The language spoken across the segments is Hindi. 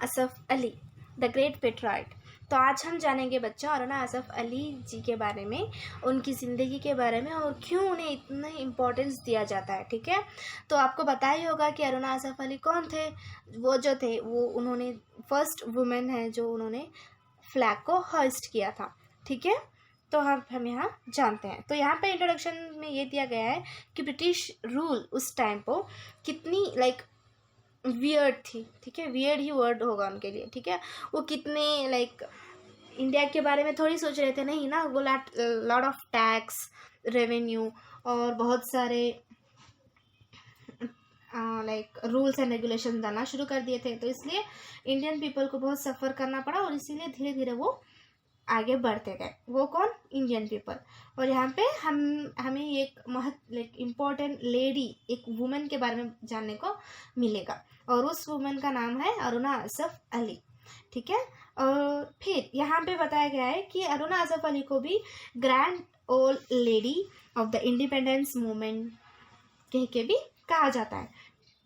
Asaf Ali the great patriot. तो आज हम जानेंगे बच्चों अरुणा असफ अली जी के बारे में, उनकी ज़िंदगी के बारे में और क्यों उन्हें इतना इम्पोर्टेंस दिया जाता है। ठीक है, तो आपको पता ही होगा कि अरुणा असफ अली कौन थे। वो जो थे वो उन्होंने फर्स्ट वुमेन है जो उन्होंने फ्लैग को हॉइस्ट किया था। ठीक है, तो हम यहाँ जानते हैं। तो यहाँ पे इंट्रोडक्शन में ये दिया गया है कि ब्रिटिश रूल उस टाइम पर कितनी वियर्ड थी। ठीक है, वियर्ड ही वर्ड होगा उनके लिए। ठीक है, वो कितने इंडिया के बारे में थोड़ी सोच रहे थे, नहीं ना, वो लॉट ऑफ टैक्स रेवेन्यू और बहुत सारे रूल्स एंड रेगुलेशन लाना शुरू कर दिए थे। तो इसलिए इंडियन पीपल को बहुत सफ़र करना पड़ा और इसीलिए धीरे धीरे वो आगे बढ़ते गए। वो कौन? Indian people. और यहाँ पे हमें एक इम्पोर्टेंट लेडी, एक वुमेन के बारे में जानने को मिलेगा और उस वुमेन का नाम है अरुणा असफ अली। ठीक है, और फिर यहाँ पे बताया गया है कि अरुणा असफ अली को भी grand old lady of the independence movement कह के भी कहा जाता है।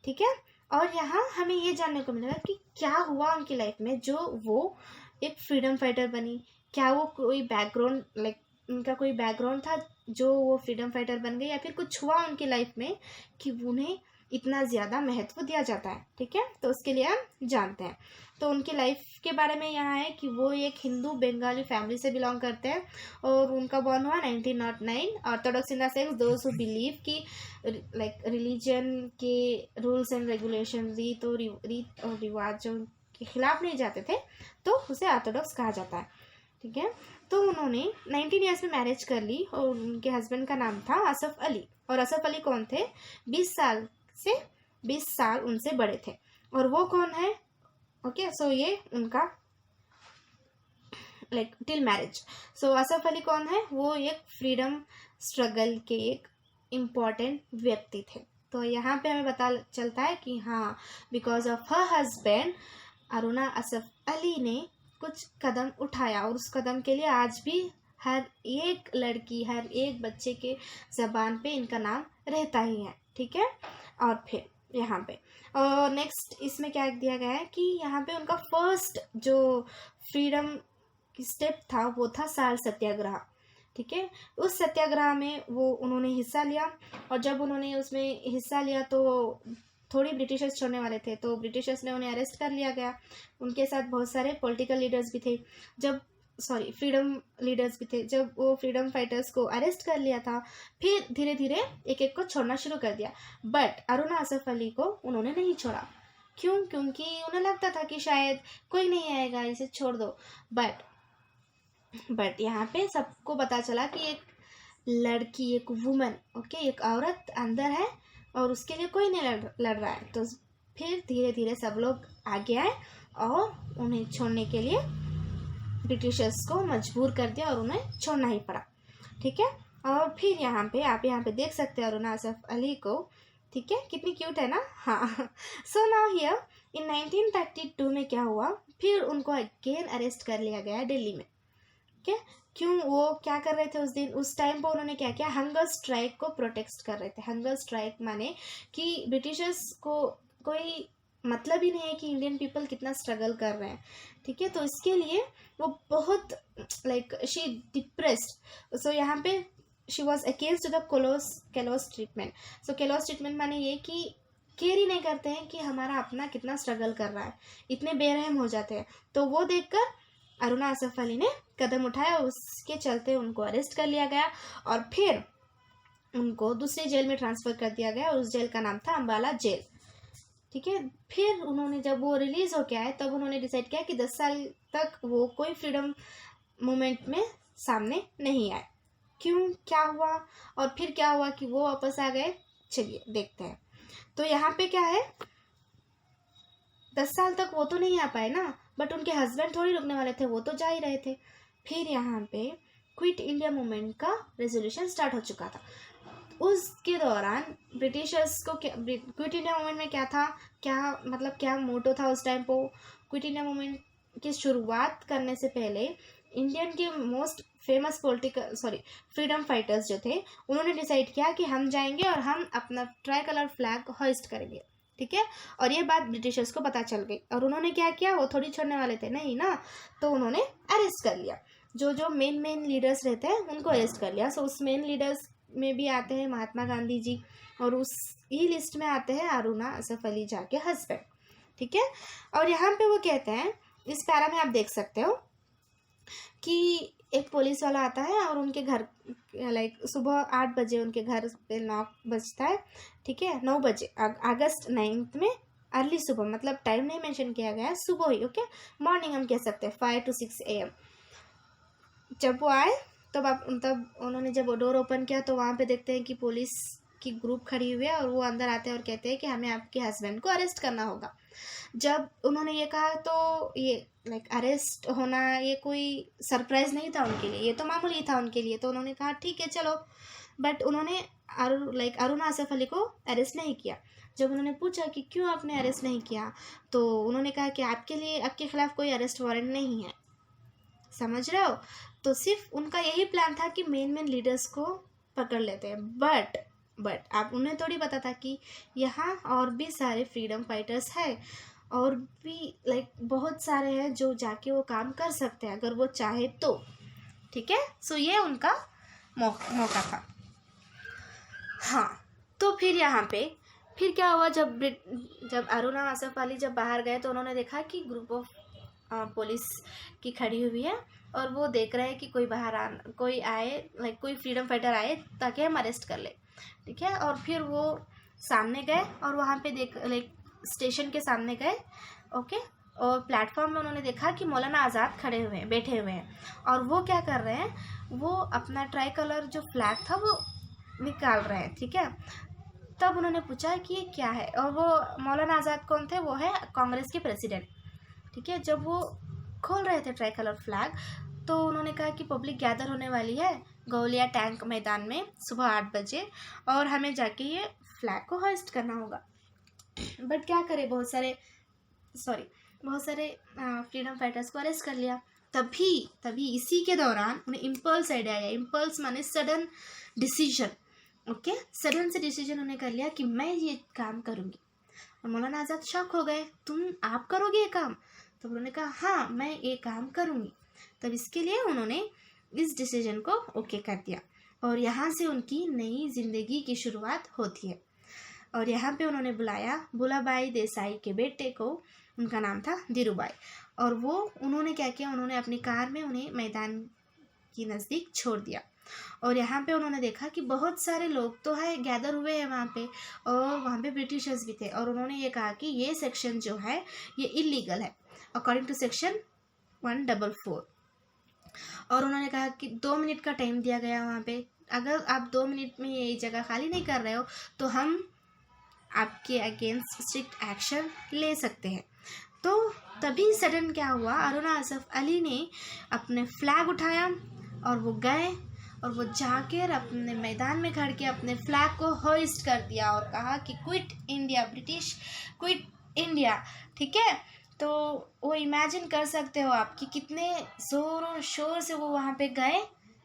ठीक है, और यहाँ हमें ये जानने को मिलेगा कि क्या हुआ उनकी लाइफ में जो वो एक फ्रीडम फाइटर बनी। क्या वो कोई बैकग्राउंड उनका कोई बैकग्राउंड था जो वो फ्रीडम फाइटर बन गए, या फिर कुछ हुआ उनकी लाइफ में कि उन्हें इतना ज़्यादा महत्व दिया जाता है। ठीक है, तो उसके लिए हम जानते हैं। तो उनकी लाइफ के बारे में यहाँ है कि वो एक हिंदू बंगाली फैमिली से बिलोंग करते हैं और उनका बॉर्न हुआ 1909। Orthodox in the sense those who believe कि रिलीजन के रूल्स एंड रेगुलेशन, रीत और रिवाजों के खिलाफ नहीं जाते थे, तो उसे ऑर्थोडॉक्स कहा जाता है। ठीक है, तो उन्होंने 19 ईयर्स में मैरिज कर ली और उनके हस्बैंड का नाम था असफ अली। और असफ अली कौन थे? 20 साल उनसे बड़े थे। और वो कौन है? ओके, सो ये उनका टिल मैरिज। सो असफ अली कौन है? वो एक फ्रीडम स्ट्रगल के एक इम्पॉर्टेंट व्यक्ति थे। तो यहाँ पे हमें पता चलता है कि हाँ, because of her husband Aruna Asaf Ali ने कुछ कदम उठाया और उस कदम के लिए आज भी हर एक लड़की, हर एक बच्चे के ज़बान पे इनका नाम रहता ही है। ठीक है, और फिर यहाँ पे और नेक्स्ट इसमें क्या दिया गया है कि यहाँ पे उनका फर्स्ट जो फ्रीडम स्टेप था वो था साल सत्याग्रह। ठीक है, उस सत्याग्रह में वो उन्होंने हिस्सा लिया और जब उन्होंने उसमें हिस्सा लिया तो थोड़ी ब्रिटिशर्स छोड़ने वाले थे, तो ब्रिटिशर्स ने उन्हें अरेस्ट कर लिया गया। उनके साथ बहुत सारे पॉलिटिकल लीडर्स भी थे, फ्रीडम लीडर्स भी थे। जब वो फ्रीडम फाइटर्स को अरेस्ट कर लिया था, फिर धीरे धीरे एक एक को छोड़ना शुरू कर दिया। बट अरुणा असफ अली को उन्होंने नहीं छोड़ा। क्यों? क्योंकि उन्हें लगता था कि शायद कोई नहीं आएगा, इसे छोड़ दो। बट यहाँ पे सबको पता चला कि एक लड़की, एक वुमन, एक औरत अंदर है और उसके लिए कोई नहीं लड़ रहा है। तो फिर धीरे धीरे सब लोग आगे आए और उन्हें छोड़ने के लिए ब्रिटिशर्स को मजबूर कर दिया और उन्हें छोड़ना ही पड़ा। ठीक है, और फिर आप यहाँ पे देख सकते हैं अरुणा असफ अली को। ठीक है, कितनी क्यूट है ना। हाँ, सो नाउ हियर इन 1932 में क्या हुआ, फिर उनको अगेन अरेस्ट कर लिया गया दिल्ली में। ठीक है, क्यों? वो क्या कर रहे थे उस टाइम पर उन्होंने क्या किया, हंगर स्ट्राइक को प्रोटेस्ट कर रहे थे। हंगर स्ट्राइक माने कि ब्रिटिशर्स को कोई मतलब ही नहीं है कि इंडियन पीपल कितना स्ट्रगल कर रहे हैं। ठीक है, तो इसके लिए वो बहुत शी डिप्रेस्ड। सो यहाँ पे she was against the callus treatment. So callus treatment माने ये कि केयर ही नहीं करते हैं कि हमारा अपना कितना स्ट्रगल कर रहा है, इतने बेरहम हो जाते हैं। तो वो देखकर अरुणा असफ अली ने कदम उठाया और उसके चलते उनको अरेस्ट कर लिया गया और फिर उनको दूसरी जेल में ट्रांसफ़र कर दिया गया और उस जेल का नाम था अम्बाला जेल। ठीक है, फिर उन्होंने जब वो रिलीज़ हो के आए तब उन्होंने डिसाइड किया कि 10 साल तक वो कोई फ्रीडम मूवमेंट में सामने नहीं आए। क्यों? क्या हुआ? और फिर क्या हुआ कि वो वापस आ गए? चलिए देखते हैं। तो यहाँ पे क्या है, 10 साल तक वो तो नहीं आ पाए ना, बट उनके हस्बैंड थोड़ी रुकने वाले थे, वो तो जा ही रहे थे। फिर यहाँ पे क्विट इंडिया मूवमेंट का रेजोल्यूशन स्टार्ट हो चुका था। उसके दौरान ब्रिटिशर्स को क्विट इंडिया मूवमेंट में क्या मोटो था उस टाइम पर। क्विट इंडिया मूवमेंट की शुरुआत करने से पहले इंडियन के मोस्ट फेमस फ्रीडम फाइटर्स जो थे, उन्होंने डिसाइड किया कि हम जाएंगे और हम अपना ट्राई कलर फ्लैग होइस्ट करेंगे। ठीक है। और ये बात ब्रिटिशर्स को पता चल गई और उन्होंने क्या किया, वो थोड़ी छोड़ने वाले थे नहीं ना, तो उन्होंने अरेस्ट कर लिया। जो जो मेन लीडर्स रहते हैं उनको अरेस्ट कर लिया। सो उस मेन लीडर्स में भी आते हैं महात्मा गांधी जी, और उस ही लिस्ट में आते हैं अरुणा असफ अली जा के हस्बैंड, ठीक है। और यहाँ पे वो कहते हैं, इस पैरा में आप देख सकते हो कि एक पुलिस वाला आता है और उनके घर लाइक सुबह 8 बजे उनके घर पे नॉक बजता है, ठीक है, 9 बजे अगस्त 9 में, अर्ली सुबह, मतलब टाइम नहीं मेंशन किया गया है, सुबह ही, ओके, मॉर्निंग हम कह सकते हैं 5 to 6 AM। जब वो आए तब उन्होंने जब वो डोर ओपन किया तो वहाँ पे देखते हैं कि पुलिस की ग्रुप खड़ी हुई है और वो अंदर आते हैं और कहते हैं कि हमें आपके हस्बैंड को अरेस्ट करना होगा। जब उन्होंने ये कहा तो ये लाइक अरेस्ट होना ये कोई सरप्राइज़ नहीं था उनके लिए, ये तो मामूली था उनके लिए। तो उन्होंने कहा ठीक है चलो, बट उन्होंने अरुणा असफ अली को अरेस्ट नहीं किया। जब उन्होंने पूछा कि क्यों आपने अरेस्ट नहीं किया, तो उन्होंने कहा कि आपके खिलाफ़ कोई अरेस्ट वारंट नहीं है, समझ रहे हो। तो सिर्फ उनका यही प्लान था कि मेन लीडर्स को पकड़ लेते हैं, बट आप उन्हें थोड़ी पता था कि यहाँ और भी सारे फ्रीडम फाइटर्स हैं, और भी लाइक बहुत सारे हैं जो जाके वो काम कर सकते हैं अगर वो चाहे तो, ठीक है। सो ये उनका मौका था। हाँ, तो फिर यहाँ पे फिर क्या हुआ, जब अरुणा असफ अली जब बाहर गए तो उन्होंने देखा कि ग्रुप ऑफ पुलिस की खड़ी हुई है और वो देख रहे हैं कि कोई आए लाइक कोई फ्रीडम फाइटर आए ताकि हम अरेस्ट कर ले, ठीक है। और फिर वो सामने गए और वहाँ पे लाइक स्टेशन के सामने गए, ओके, और प्लेटफॉर्म में उन्होंने देखा कि मौलाना आज़ाद बैठे हुए हैं और वो क्या कर रहे हैं, वो अपना ट्राई कलर जो फ्लैग था वो निकाल रहे हैं, ठीक है। तब उन्होंने पूछा कि ये क्या है, और वो मौलाना आज़ाद कौन थे, वो है कांग्रेस के प्रेसिडेंट, ठीक है। जब वो खोल रहे थे ट्राई कलर फ्लैग तो उन्होंने कहा कि पब्लिक गैदर होने वाली है गौलिया टैंक मैदान में सुबह 8 बजे और हमें जाके ये फ्लैग को होइस्ट करना होगा। बट क्या करें, बहुत सारे फ्रीडम फाइटर्स को अरेस्ट कर लिया। तभी इसी के दौरान उन्हें इम्पल्स आइडिया आया। इम्पल्स माने सडन डिसीजन, ओके, सडन से डिसीजन उन्हें कर लिया कि मैं ये काम करूँगी। और मौलाना आज़ाद शॉक हो गए, आप करोगे ये काम? तो उन्होंने कहा हाँ मैं ये काम करूँगी। तब इसके लिए उन्होंने इस डिसीजन को ओके कर दिया और यहाँ से उनकी नई ज़िंदगी की शुरुआत होती है। और यहाँ पे उन्होंने बुलाया भूलाबाई देसाई के बेटे को, उनका नाम था धीरूभाई, और उन्होंने क्या किया, उन्होंने अपनी कार में उन्हें मैदान के नज़दीक छोड़ दिया। और यहाँ पे उन्होंने देखा कि बहुत सारे लोग तो है गैदर हुए हैं वहाँ पे, और वहाँ पे ब्रिटिशर्स भी थे, और उन्होंने ये कहा कि ये सेक्शन जो है ये इलीगल है अकॉर्डिंग टू सेक्शन 144। और उन्होंने कहा कि 2 मिनट का टाइम दिया गया वहाँ पे, अगर आप 2 मिनट में ये जगह खाली नहीं कर रहे हो तो हम आपके अगेंस्ट स्ट्रिक्ट एक्शन ले सकते हैं। तो तभी सडन क्या हुआ, अरुणा असफ अली ने अपने फ्लैग उठाया और वो गए और वो जाकर अपने मैदान में खड़ के अपने फ्लैग को होइस्ट कर दिया और कहा कि quit India, British quit India, ठीक है। तो वो इमेजिन कर सकते हो आप कि कितने ज़ोर और शोर से वो वहाँ पे गए,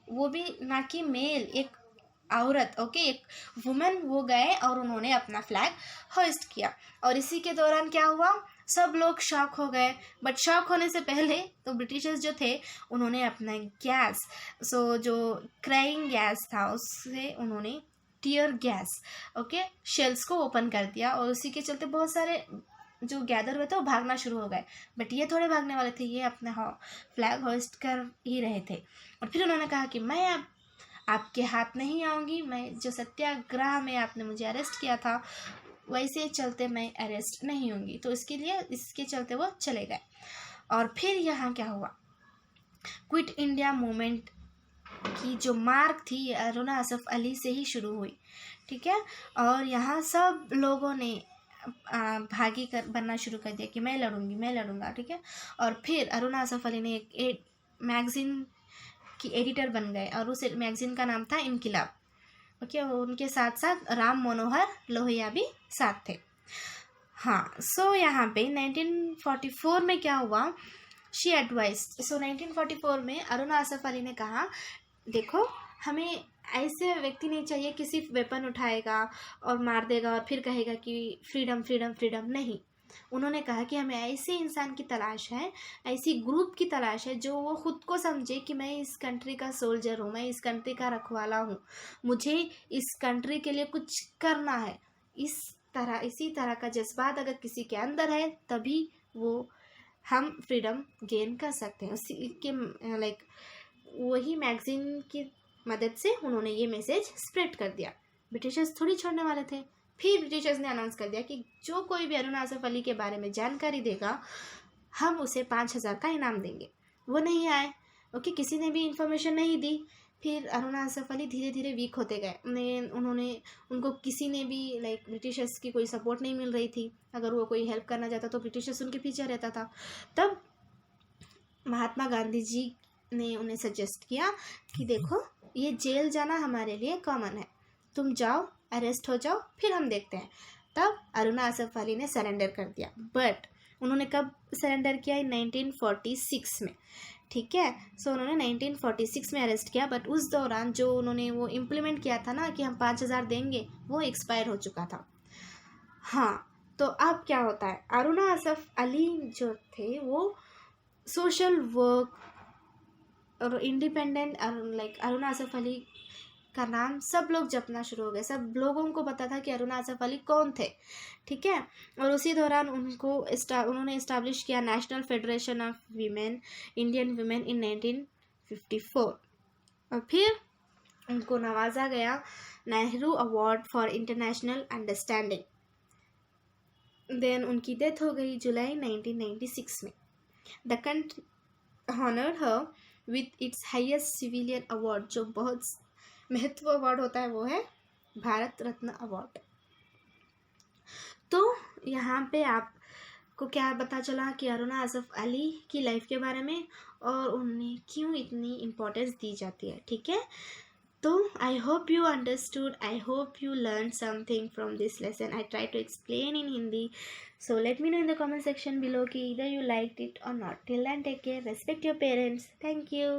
वो भी ना कि मेल, एक औरत, ओके, एक वुमेन, वो गए और उन्होंने अपना फ्लैग होइस्ट किया। और इसी के दौरान क्या हुआ, सब लोग शॉक हो गए। बट शॉक होने से पहले तो ब्रिटिशर्स जो थे उन्होंने अपना गैस, जो क्राइंग गैस था उससे उन्होंने टीयर गैस, ओके, शेल्स को ओपन कर दिया और उसी के चलते बहुत सारे जो गैदर हुए थे वो भागना शुरू हो गए। बट ये थोड़े भागने वाले थे, ये अपना फ्लैग होइस्ट कर ही रहे थे। और फिर उन्होंने कहा कि मैं अब आपके हाथ नहीं आऊँगी, मैं जो सत्याग्रह में आपने मुझे अरेस्ट किया था वैसे चलते मैं अरेस्ट नहीं होंगी। तो इसके चलते वो चले गए। और फिर यहाँ क्या हुआ, क्विट इंडिया मूवमेंट की जो मार्क थी अरुणा असफ अली से ही शुरू हुई, ठीक है। और यहाँ सब लोगों ने बनना शुरू कर दिया कि मैं लड़ूंगा, ठीक है। और फिर अरुणा असफ अली ने एक मैगज़ीन की एडिटर बन गए और उस मैगज़ीन का नाम था इनकिलाब, ओके। उनके साथ साथ राम मनोहर लोहिया भी साथ थे। हाँ, सो यहाँ पे 1944 में क्या हुआ, शी एडवाइज्ड, 1944 में अरुणा असफ अली ने कहा देखो हमें ऐसे व्यक्ति नहीं चाहिए कि सिर्फ वेपन उठाएगा और मार देगा और फिर कहेगा कि फ्रीडम फ्रीडम फ्रीडम। नहीं, उन्होंने कहा कि हमें ऐसे इंसान की तलाश है, ऐसी ग्रुप की तलाश है जो वो खुद को समझे कि मैं इस कंट्री का सोल्जर हूँ, मैं इस कंट्री का रखवाला हूँ, मुझे इस कंट्री के लिए कुछ करना है। इसी तरह का जज्बात अगर किसी के अंदर है तभी वो हम फ्रीडम गेन कर सकते हैं। उसी के लाइक वही मैगजीन की मदद से उन्होंने ये मैसेज स्प्रेड कर दिया। ब्रिटिशर्स थोड़ी छोड़ने वाले थे। फिर ब्रिटिशर्स ने अनाउंस कर दिया कि जो कोई भी अरुणा आसफ अली के बारे में जानकारी देगा हम उसे 5,000 का इनाम देंगे। वो नहीं आए, ओके, किसी ने भी इंफॉर्मेशन नहीं दी। फिर अरुणा आसफ अली धीरे धीरे वीक होते गए। उनको किसी ने भी लाइक ब्रिटिशर्स की कोई सपोर्ट नहीं मिल रही थी। अगर वो कोई हेल्प करना चाहता तो ब्रिटिशर्स उनके पीछे रहता था। तब महात्मा गांधी जी ने उन्हें सजेस्ट किया कि देखो ये जेल जाना हमारे लिए कॉमन है, तुम जाओ अरेस्ट हो जाओ, फिर हम देखते हैं। तब अरुणा आसफ अली ने सरेंडर कर दिया। बट उन्होंने कब सरेंडर किया? इन 1946 में, ठीक है। सो उन्होंने 1946 में अरेस्ट किया। बट उस दौरान जो उन्होंने वो इम्प्लीमेंट किया था ना कि हम 5,000 देंगे, वो एक्सपायर हो चुका था। हाँ, तो अब क्या होता है, अरुणा आसफ अली जो थे वो सोशल वर्क और इंडिपेंडेंट लाइक अरुणा आसफ अली का नाम सब लोग जपना शुरू हो गए। सब लोगों को पता था कि अरुणा आसफ अली कौन थे, ठीक है। और उसी दौरान उन्होंने इस्टेब्लिश किया national federation of women, Indian women in 1954। और फिर उनको नवाजा गया Nehru award for international understanding. Then उनकी डेथ हो गई जुलाई 1996 में। The country honoured her with its highest civilian award, जो बहुत महत्व अवार्ड होता है, वो है भारत रत्न अवार्ड। तो यहाँ पे आपको क्या पता चला कि अरुणा आसफ अली की लाइफ के बारे में और उन्हें क्यों इतनी इम्पोर्टेंस दी जाती है, ठीक है। तो I hope you understood, I hope you learned something from this lesson. I try to explain in Hindi. So let me know in the comment section below ki either you liked it or not. Till then, take care. Respect your parents. Thank you.